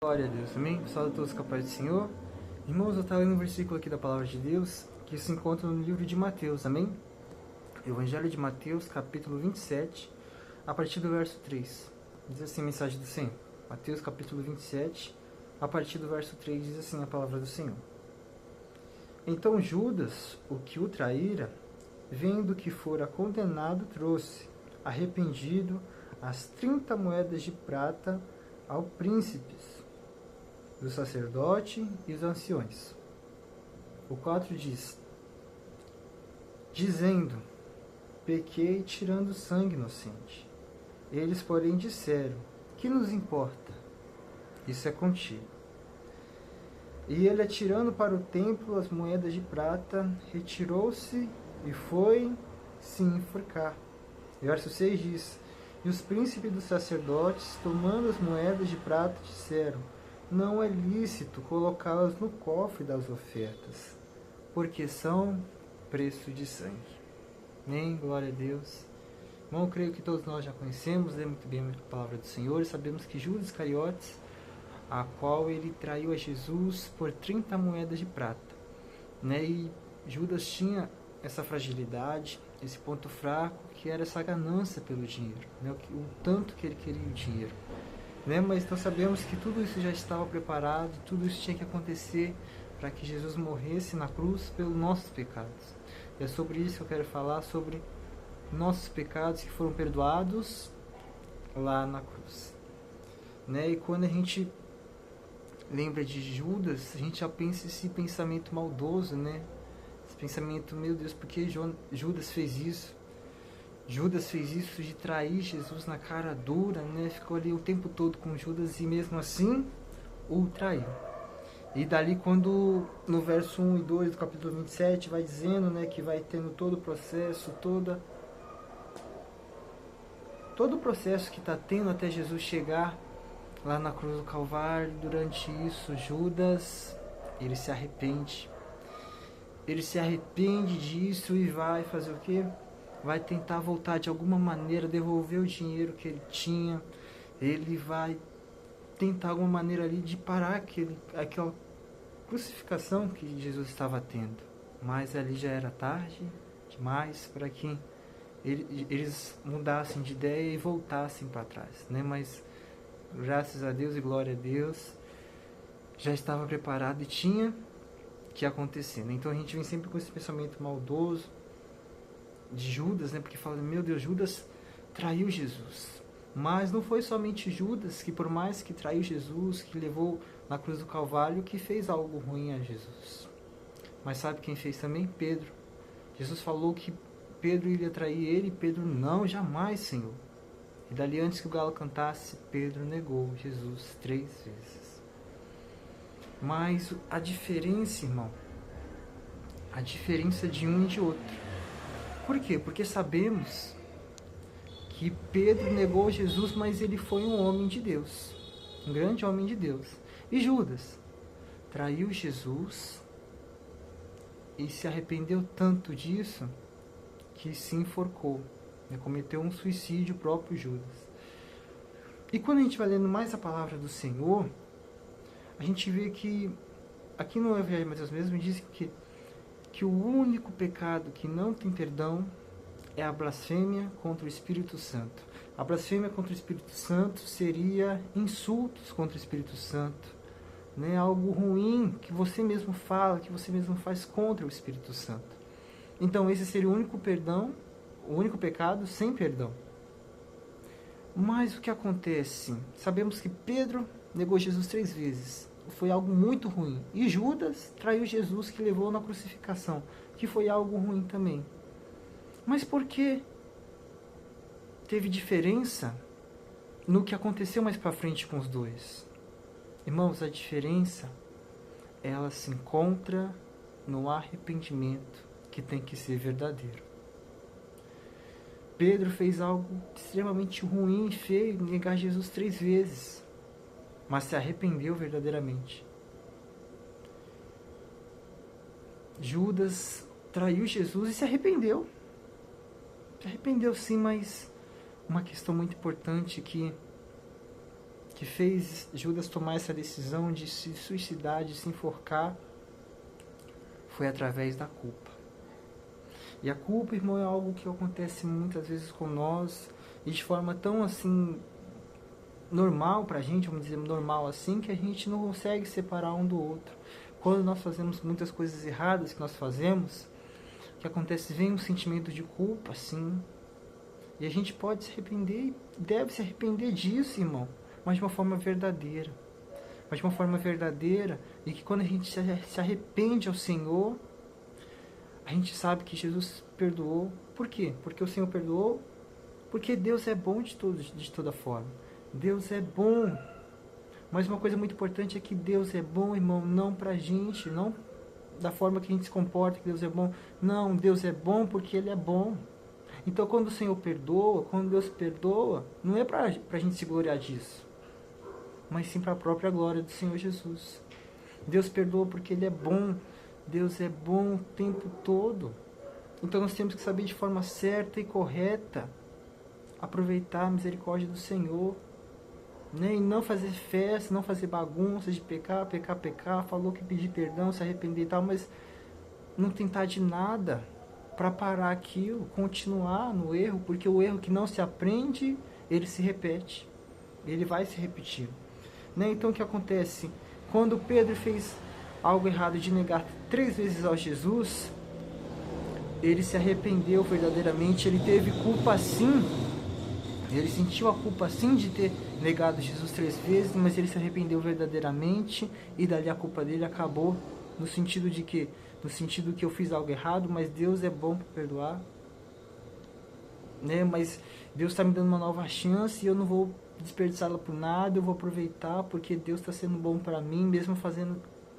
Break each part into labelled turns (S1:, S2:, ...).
S1: Glória a Deus, amém? Salve a todos com a paz do Senhor. Irmãos, eu estava lendo um versículo aqui da Palavra de Deus que se encontra no livro de Mateus, amém? Evangelho de Mateus, capítulo 27, a partir do verso 3. Diz assim a mensagem do Senhor. Mateus, capítulo 27, a partir do verso 3, diz assim a Palavra do Senhor. Então Judas, o que o traíra, vendo que fora condenado, trouxe, arrependido, as 30 moedas de prata ao príncipes, do sacerdote e os anciões. O 4 diz, dizendo, pequei tirando sangue inocente. Eles, porém, disseram, que nos importa? Isso é contigo. E ele, atirando para o templo as moedas de prata, retirou-se e foi se enforcar. Verso 6 diz, e os príncipes dos sacerdotes, tomando as moedas de prata, disseram, não é lícito colocá-las no cofre das ofertas, porque são preço de sangue. Amém, glória a Deus. Irmão, eu creio que todos nós já conhecemos muito bem a palavra do Senhor, e sabemos que Judas Iscariotes, a qual ele traiu a Jesus por 30 moedas de prata. E Judas tinha essa fragilidade, esse ponto fraco, que era essa ganância pelo dinheiro, o tanto que ele queria o dinheiro. Mas nós sabemos que tudo isso já estava preparado, tudo isso tinha que acontecer para que Jesus morresse na cruz pelos nossos pecados. E é sobre isso que eu quero falar, sobre nossos pecados que foram perdoados lá na cruz. E quando a gente lembra de Judas, a gente já pensa esse pensamento maldoso, esse pensamento, meu Deus, por que Judas fez isso? Judas fez isso de trair Jesus na cara dura, Ficou ali o tempo todo com Judas e mesmo assim o traiu. E dali quando no verso 1 e 2 do capítulo 27 vai dizendo, que vai tendo todo o processo, todo o processo que está tendo até Jesus chegar lá na cruz do Calvário. Durante isso, Judas, ele se arrepende. Ele se arrepende disso e vai fazer o quê? Vai tentar voltar de alguma maneira, devolver o dinheiro que ele tinha. Ele vai tentar alguma maneira ali de parar aquela crucificação que Jesus estava tendo. Mas ali já era tarde demais para que eles mudassem de ideia e voltassem para trás. Mas graças a Deus e glória a Deus, já estava preparado e tinha que acontecer. Então a gente vem sempre com esse pensamento maldoso de Judas, porque fala, meu Deus, Judas traiu Jesus. Mas não foi somente Judas que, por mais que traiu Jesus, que levou na cruz do Calvário, que fez algo ruim a Jesus. Mas sabe quem fez também? Pedro. Jesus falou que Pedro iria trair ele, e Pedro, não, jamais, Senhor. E dali, antes que o galo cantasse, Pedro negou Jesus 3 vezes. Mas a diferença, irmão, a diferença de um e de outro. Por quê? Porque sabemos que Pedro negou Jesus, mas ele foi um homem de Deus, um grande homem de Deus. E Judas traiu Jesus e se arrependeu tanto disso que se enforcou, cometeu um suicídio, próprio Judas. E quando a gente vai lendo mais a palavra do Senhor, a gente vê que aqui no Evangelho de Mateus mesmo diz que o único pecado que não tem perdão é a blasfêmia contra o Espírito Santo. A blasfêmia contra o Espírito Santo seria insultos contra o Espírito Santo, algo ruim que você mesmo fala, que você mesmo faz contra o Espírito Santo. Então esse seria o único perdão, o único pecado sem perdão. Mas o que acontece? Sabemos que Pedro negou Jesus 3 vezes. Foi algo muito ruim. E Judas traiu Jesus, que levou na crucificação, que foi algo ruim também. Mas por que teve diferença no que aconteceu mais para frente com os dois? Irmãos, a diferença, ela se encontra no arrependimento, que tem que ser verdadeiro. Pedro fez algo extremamente ruim e feio, negar Jesus 3 vezes, mas se arrependeu verdadeiramente. Judas traiu Jesus e se arrependeu. Se arrependeu sim, mas uma questão muito importante que que fez Judas tomar essa decisão de se suicidar, de se enforcar, foi através da culpa. E a culpa, irmão, é algo que acontece muitas vezes com nós, e de forma tão assim, normal pra gente, vamos dizer, normal assim, que a gente não consegue separar um do outro. Quando nós fazemos muitas coisas erradas que nós fazemos, o que acontece, vem um sentimento de culpa, sim, e a gente pode se arrepender, deve se arrepender disso, irmão, mas de uma forma verdadeira. Mas de uma forma verdadeira, e que quando a gente se arrepende ao Senhor, a gente sabe que Jesus perdoou. Por quê? Porque o Senhor perdoou, porque Deus é bom de toda forma. Deus é bom. Mas uma coisa muito importante é que Deus é bom, irmão, não pra gente, não da forma que a gente se comporta, que Deus é bom. Não, Deus é bom porque Ele é bom. Então, quando o Senhor perdoa, quando Deus perdoa, não é pra gente se gloriar disso, mas sim para a própria glória do Senhor Jesus. Deus perdoa porque Ele é bom. Deus é bom o tempo todo. Então nós temos que saber de forma certa e correta aproveitar a misericórdia do Senhor, né? E não fazer festa, não fazer bagunça de pecar, falou que pedir perdão, se arrepender e tal, mas não tentar de nada para parar aquilo, continuar no erro, porque o erro que não se aprende, ele se repete, ele vai se repetir, né? Então o que acontece? Quando Pedro fez algo errado de negar 3 vezes ao Jesus, ele se arrependeu verdadeiramente, ele teve culpa sim, ele sentiu a culpa sim de ter negado Jesus 3 vezes, mas ele se arrependeu verdadeiramente, e dali a culpa dele acabou, no sentido de que, no sentido que eu fiz algo errado, mas Deus é bom para perdoar, né? Mas Deus está me dando uma nova chance e eu não vou desperdiçá-la por nada, eu vou aproveitar porque Deus está sendo bom para mim, mesmo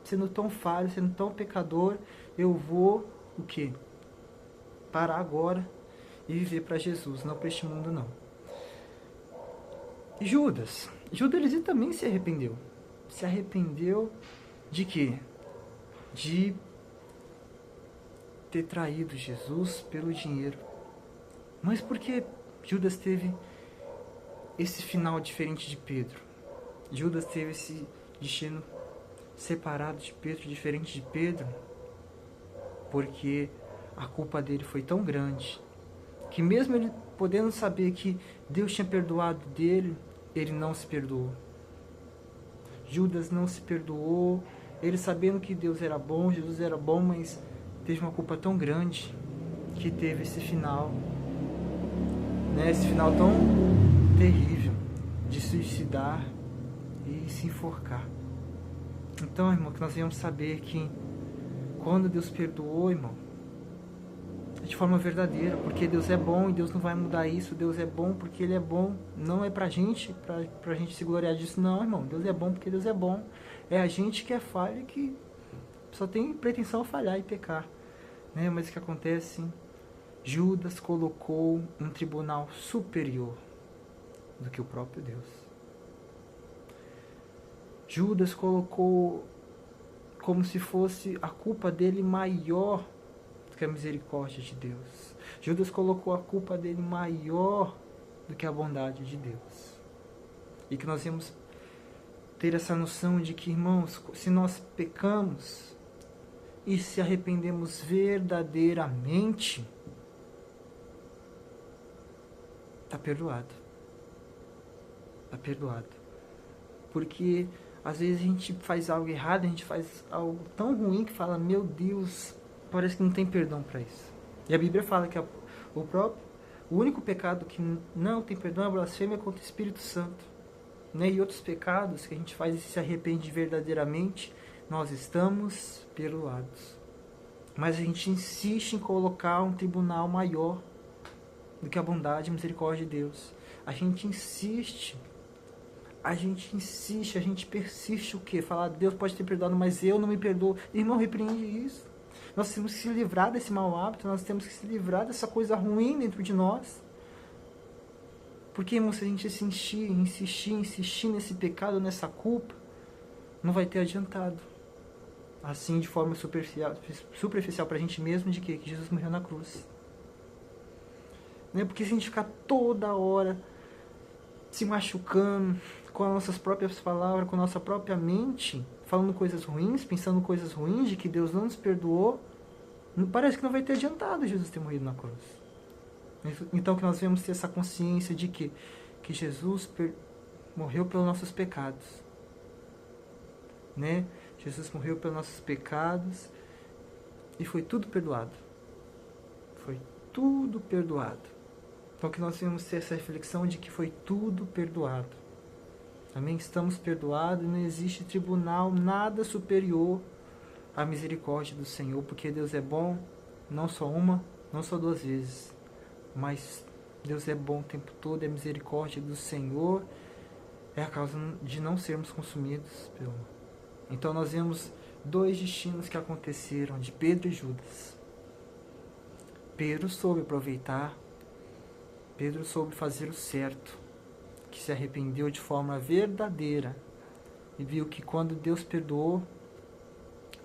S1: sendo tão falho, sendo tão pecador, eu vou o quê? Parar agora e viver para Jesus, não para este mundo não. E Judas ele também se arrependeu. Se arrependeu de quê? De ter traído Jesus pelo dinheiro. Mas por que Judas teve esse final diferente de Pedro? Judas teve esse destino separado de Pedro, diferente de Pedro, porque a culpa dele foi tão grande, que mesmo ele podendo saber que Deus tinha perdoado dele, ele não se perdoou. Judas não se perdoou, ele sabendo que Deus era bom, Jesus era bom, mas teve uma culpa tão grande, que teve esse final, né? Esse final tão terrível, de suicidar e se enforcar. Então, irmão, que nós devemos saber que quando Deus perdoou, irmão, é de forma verdadeira, porque Deus é bom e Deus não vai mudar isso. Deus é bom porque Ele é bom, não é pra gente se gloriar disso, não, irmão. Deus é bom porque Deus é bom. É a gente que é falho e que só tem pretensão a falhar e pecar, né? Mas o que acontece? Judas colocou um tribunal superior do que o próprio Deus. Judas colocou como se fosse a culpa dele maior do que a misericórdia de Deus. Judas colocou a culpa dele maior do que a bondade de Deus. E que nós temos ter essa noção de que, irmãos, se nós pecamos e se arrependemos verdadeiramente, está perdoado. Está perdoado. Porque às vezes a gente faz algo errado, a gente faz algo tão ruim que fala, meu Deus, parece que não tem perdão para isso. E a Bíblia fala que o único pecado que não tem perdão é a blasfêmia contra o Espírito Santo, né? E outros pecados que a gente faz e se arrepende verdadeiramente, nós estamos perdoados. Mas a gente insiste em colocar um tribunal maior do que a bondade e a misericórdia de Deus. A gente insiste, a gente persiste o quê? Falar, Deus pode ter perdoado, mas eu não me perdoo. Irmão, repreende isso. Nós temos que se livrar desse mau hábito, nós temos que se livrar dessa coisa ruim dentro de nós. Porque, irmão, se a gente insistir nesse pecado, nessa culpa, não vai ter adiantado. Assim, de forma superficial para a gente mesmo, de quê? Que Jesus morreu na cruz. Né? Porque se a gente ficar toda hora se machucando, com as nossas próprias palavras, com a nossa própria mente, falando coisas ruins, pensando coisas ruins, de que Deus não nos perdoou, parece que não vai ter adiantado Jesus ter morrido na cruz. Então que nós devemos ter essa consciência de que Jesus morreu pelos nossos pecados. Né? Jesus morreu pelos nossos pecados e foi tudo perdoado. Foi tudo perdoado. Então que nós devemos ter essa reflexão de que foi tudo perdoado. Amém? Estamos perdoados e não existe tribunal nada superior à misericórdia do Senhor, porque Deus é bom, não só uma, não só duas vezes, mas Deus é bom o tempo todo, é a misericórdia do Senhor, é a causa de não sermos consumidos pelo mal. Então nós vemos dois destinos que aconteceram de Pedro e Judas. Pedro soube aproveitar, Pedro soube fazer o certo, que se arrependeu de forma verdadeira e viu que quando Deus perdoou,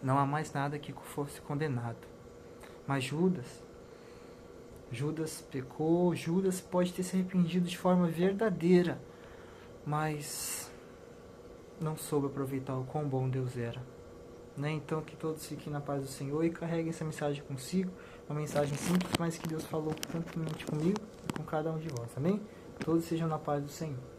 S1: não há mais nada que fosse condenado. Mas Judas pecou, Judas pode ter se arrependido de forma verdadeira, mas não soube aproveitar o quão bom Deus era. Né? Então que todos fiquem na paz do Senhor e carreguem essa mensagem consigo, uma mensagem simples, mas que Deus falou tanto comigo e com cada um de vós. Amém? Todos sejam na paz do Senhor.